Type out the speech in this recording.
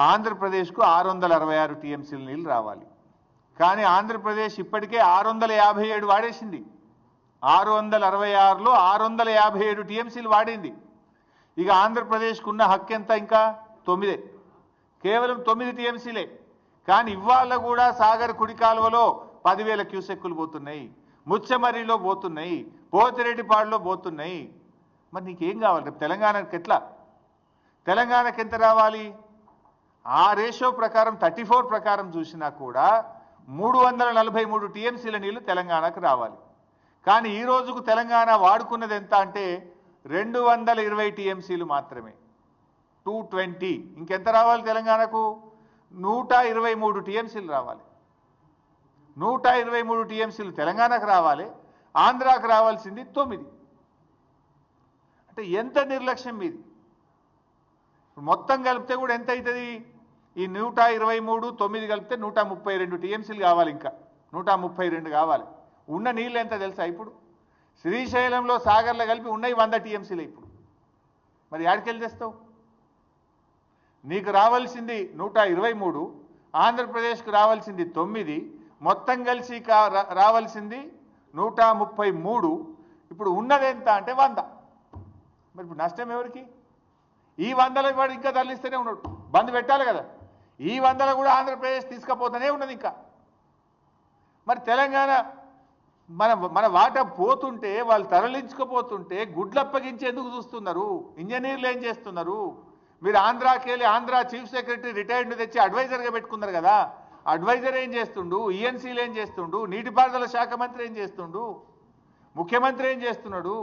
ఆంధ్రప్రదేశ్కు 666 టీఎంసీల నీళ్ళు రావాలి. కానీ ఆంధ్రప్రదేశ్ ఇప్పటికే 657 వాడేసింది. 666లో 657 టీఎంసీలు వాడింది. ఇక ఆంధ్రప్రదేశ్కు ఉన్న హక్కు ఎంత? ఇంకా 9, కేవలం 9 టీఎంసీలే. కానీ ఇవాళ కూడా సాగర్ కుడి కాలువలో 10,000 క్యూసెక్కులు పోతున్నాయి, ముచ్చమర్రిలో పోతున్నాయి, పోతిరెడ్డిపాడులో పోతున్నాయి. మరి నీకేం కావాలి? రేపు తెలంగాణకి ఎట్లా? తెలంగాణకి ఎంత రావాలి? ఆ రేషియో ప్రకారం 34 ప్రకారం చూసినా కూడా 343 టీఎంసీల నీళ్లు తెలంగాణకు రావాలి. కానీ ఈ రోజుకు తెలంగాణ వాడుకున్నది ఎంత అంటే 220 టీఎంసీలు మాత్రమే, 220. ఇంకెంత రావాలి తెలంగాణకు? 123 టీఎంసీలు రావాలి. 123 టీఎంసీలు తెలంగాణకు రావాలి, ఆంధ్రాకు రావాల్సింది 9. అంటే ఎంత నిర్లక్ష్యం మీది? మొత్తం కలిపితే కూడా ఎంత అవుతుంది? ఈ 123, 9 కలిపితే 132 టీఎంసీలు కావాలి. ఇంకా 132 కావాలి. ఉన్న నీళ్ళు ఎంత తెలుసా? ఇప్పుడు శ్రీశైలంలో సాగర్లో కలిపి ఉన్నాయి 100 టీఎంసీలు. ఇప్పుడు మరి యాడికెళ్ళి తెస్తావు? నీకు రావాల్సింది 123, ఆంధ్రప్రదేశ్కు రావాల్సింది 9, మొత్తం కలిసి రావాల్సింది 133. ఇప్పుడు ఉన్నది ఎంత అంటే 100. మరి ఇప్పుడు నష్టం ఎవరికి? ఈ 100లో వాడు ఇంకా తరలిస్తూనే ఉన్నాడు, బంద్ పెట్టాలి కదా. ఈ 100లో కూడా ఆంధ్రప్రదేశ్ తీసుకుపోతూనే ఉన్నది ఇంకా. మరి తెలంగాణ మన వాటా పోతుంటే, వాళ్ళు తరలించుకుపోతుంటే గుడ్లప్పగించి ఎందుకు చూస్తున్నారు? ఇంజనీర్లు ఏం చేస్తున్నారు? మీరు ఆంధ్రాకి వెళ్ళి ఆంధ్ర చీఫ్ సెక్రటరీ రిటైర్డ్ తెచ్చి అడ్వైజర్గా పెట్టుకున్నారు కదా. అడ్వైజర్ ఏం చేస్తుండు? ఈఎన్సీలు ఏం చేస్తుండు? నీటిపారుదల శాఖ మంత్రి ఏం చేస్తుండు? ముఖ్యమంత్రి ఏం చేస్తున్నాడు?